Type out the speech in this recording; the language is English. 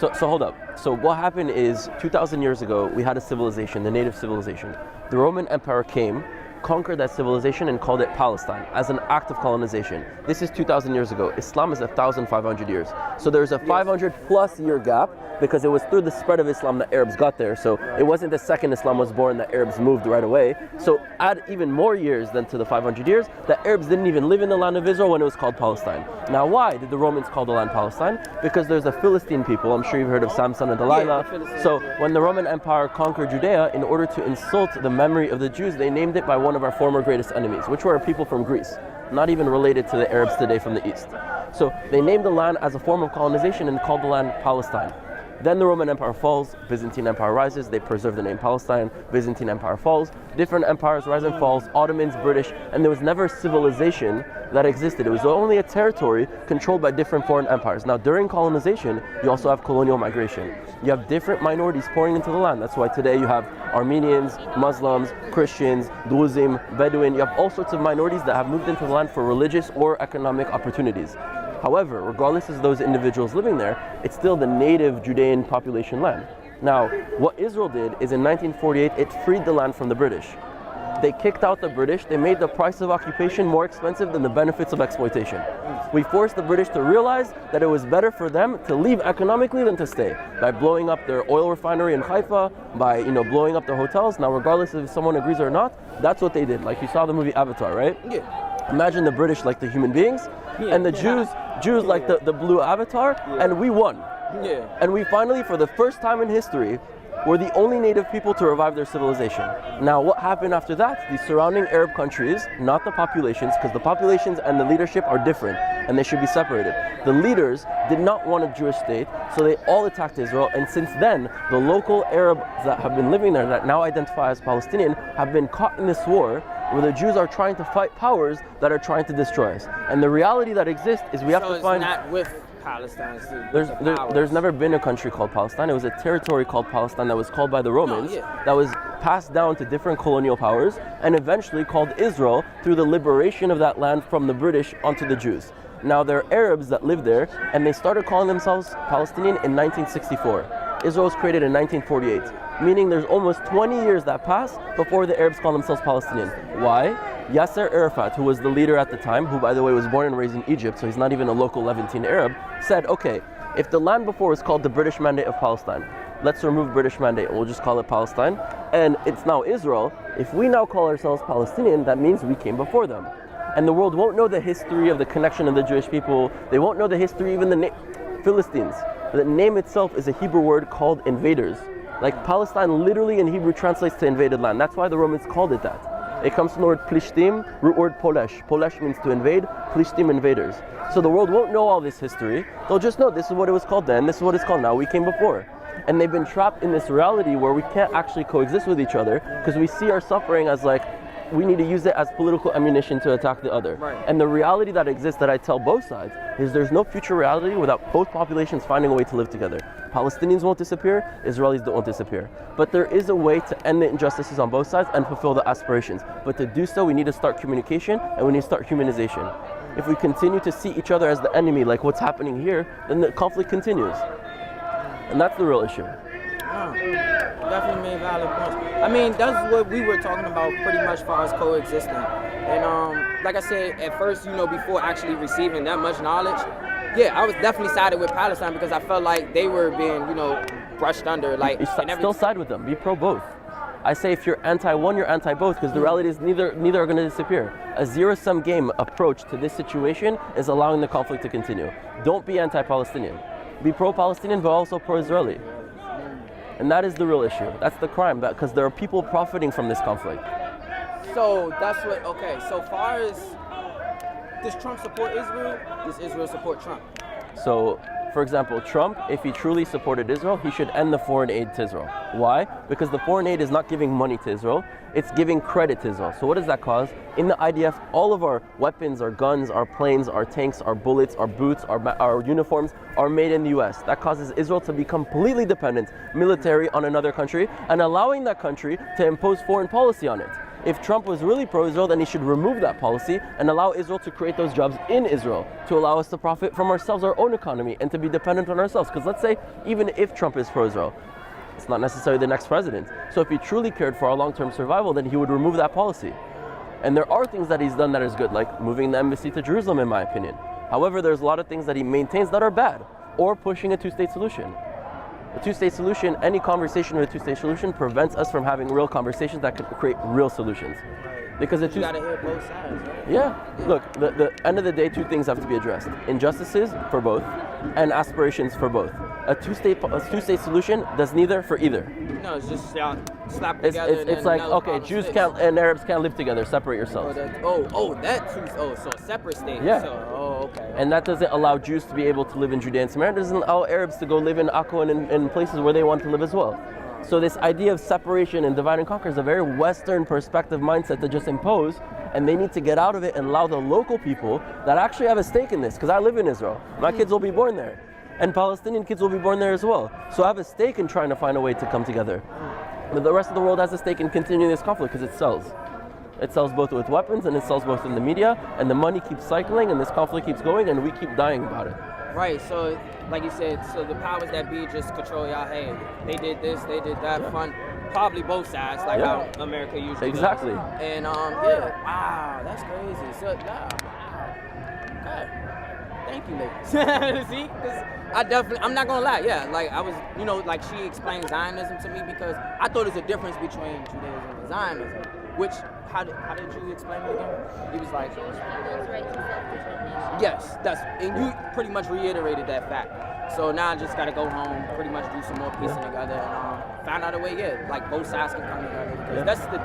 So hold up. So what happened is 2,000 years ago, we had a civilization, the native civilization. The Roman Empire came, conquered that civilization and called it Palestine as an act of colonization. This is 2,000 years ago. Islam is 1,500 years. So there's a 500 plus year gap because it was through the spread of Islam that Arabs got there. So it wasn't the second Islam was born that Arabs moved right away. So add even more years than to the 500 years that Arabs didn't even live in the land of Israel when it was called Palestine. Now why did the Romans call the land Palestine? Because there's a Philistine people. I'm sure you've heard of Samson and Delilah. So when the Roman Empire conquered Judea, in order to insult the memory of the Jews, they named it by one of our former greatest enemies, which were people from Greece, not even related to the Arabs today from the east. So they named the land as a form of colonization and called the land Palestine. Then the Roman Empire falls, Byzantine Empire rises, they preserve the name Palestine, Byzantine Empire falls, different empires rise and falls, Ottomans, British, and there was never civilization that existed. It was only a territory controlled by different foreign empires. Now during colonization, you also have colonial migration. You have different minorities pouring into the land. That's why today you have Armenians, Muslims, Christians, Druzim, Bedouin. You have all sorts of minorities that have moved into the land for religious or economic opportunities. However, regardless of those individuals living there, it's still the native Judean population land. Now, what Israel did is in 1948, it freed the land from the British. They kicked out the British, they made the price of occupation more expensive than the benefits of exploitation. We forced the British to realize that it was better for them to leave economically than to stay. By blowing up their oil refinery in Haifa, by blowing up their hotels. Now regardless if someone agrees or not, that's what they did. Like you saw the movie Avatar, right? Yeah. Imagine the British like the human beings, and the Jews like the blue avatar, and we won. Yeah. And we finally, for the first time in history, were the only native people to revive their civilization. Now what happened after that? The surrounding Arab countries, not the populations, because the populations and the leadership are different and they should be separated. The leaders did not want a Jewish state, so they all attacked Israel, and since then, the local Arabs that have been living there, that now identify as Palestinian, have been caught in this war where the Jews are trying to fight powers that are trying to destroy us. And the reality that exists is we have to find... So it's not with Palestine. There's never been a country called Palestine. It was a territory called Palestine that was called by the Romans, that was passed down to different colonial powers, and eventually called Israel through the liberation of that land from the British onto the Jews. Now there are Arabs that live there, and they started calling themselves Palestinian in 1964. Israel was created in 1948, meaning there's almost 20 years that pass before the Arabs call themselves Palestinian. Why? Yasser Arafat, who was the leader at the time, who by the way was born and raised in Egypt, so he's not even a local Levantine Arab, said, okay, if the land before was called the British Mandate of Palestine, let's remove British Mandate and we'll just call it Palestine, and it's now Israel. If we now call ourselves Palestinian, that means we came before them. And the world won't know the history of the connection of the Jewish people. They won't know the history, even the Philistines. The name itself is a Hebrew word called invaders. Like Palestine literally in Hebrew translates to invaded land. That's why the Romans called it that. It comes from the word plishtim, root word polesh. Polesh means to invade, plishtim invaders. So the world won't know all this history. They'll just know this is what it was called then, this is what it's called now, we came before. And they've been trapped in this reality where we can't actually coexist with each other because we see our suffering as like, we need to use it as political ammunition to attack the other. Right. And the reality that exists that I tell both sides is there's no future reality without both populations finding a way to live together. Palestinians won't disappear, Israelis won't disappear. But there is a way to end the injustices on both sides and fulfill the aspirations. But to do so, we need to start communication and we need to start humanization. If we continue to see each other as the enemy, like what's happening here, then the conflict continues. And that's the real issue. Definitely made valid points. I mean, that's what we were talking about pretty much for us coexisting. And like I said, at first, before actually receiving that much knowledge, I was definitely sided with Palestine because I felt like they were being, brushed under. Like, still side with them. Be pro both. I say if you're anti-one, you're anti-both, because the reality is neither are going to disappear. A zero-sum game approach to this situation is allowing the conflict to continue. Don't be anti-Palestinian. Be pro-Palestinian, but also pro-Israeli. And that is the real issue. That's the crime, because there are people profiting from this conflict. So that's what, okay, so far as, does Trump support Israel? Does Israel support Trump? So, for example, Trump, if he truly supported Israel, he should end the foreign aid to Israel. Why? Because the foreign aid is not giving money to Israel, it's giving credit to Israel. So what does that cause? In the IDF, all of our weapons, our guns, our planes, our tanks, our bullets, our boots, our uniforms are made in the US. That causes Israel to be completely dependent, military, on another country, and allowing that country to impose foreign policy on it. If Trump was really pro-Israel, then he should remove that policy and allow Israel to create those jobs in Israel to allow us to profit from ourselves, our own economy, and to be dependent on ourselves. Because let's say, even if Trump is pro-Israel, it's not necessarily the next president. So if he truly cared for our long-term survival, then he would remove that policy. And there are things that he's done that is good, like moving the embassy to Jerusalem, in my opinion. However, there's a lot of things that he maintains that are bad, or pushing a two-state solution. A two-state solution, any conversation with a two-state solution prevents us from having real conversations that could create real solutions. Because You gotta hear both sides, right? yeah, look, the end of the day, two things have to be addressed: injustices for both, and aspirations for both. A two-state solution does neither for either. No, it's just y'all slap It's, together. it's, and it's then like, another okay, problem Jews fixed. can't and Arabs can't live together. Separate Oh, yourselves. so a separate state. Yeah. So, okay. And that doesn't allow Jews to be able to live in Judea and Samaria. It doesn't allow Arabs to go live in Akko and in places where they want to live as well. So this idea of separation and divide and conquer is a very Western perspective mindset to just impose, and they need to get out of it and allow the local people that actually have a stake in this. Because I live in Israel. My kids will be born there. And Palestinian kids will be born there as well. So I have a stake in trying to find a way to come together. But the rest of the world has a stake in continuing this conflict because it sells. It sells both with weapons and it sells both in the media, and the money keeps cycling and this conflict keeps going and we keep dying about it. Right, so like you said, so the powers that be just control y'all. Hey, they did this, they did that. Yeah. Fun, probably both sides, like Yeah. how America usually Exactly. does. And yeah, wow, that's crazy. So wow, okay. Thank you, ladies. See, 'cause I'm not gonna lie, yeah, like I was, like she explained Zionism to me because I thought there's a difference between Judaism and Zionism, which, how did you explain it again? He was like, yes, and you pretty much reiterated that fact. So now I just gotta go home, pretty much do some more piecing together and find out a way, like both sides can come together. Because that's the thing.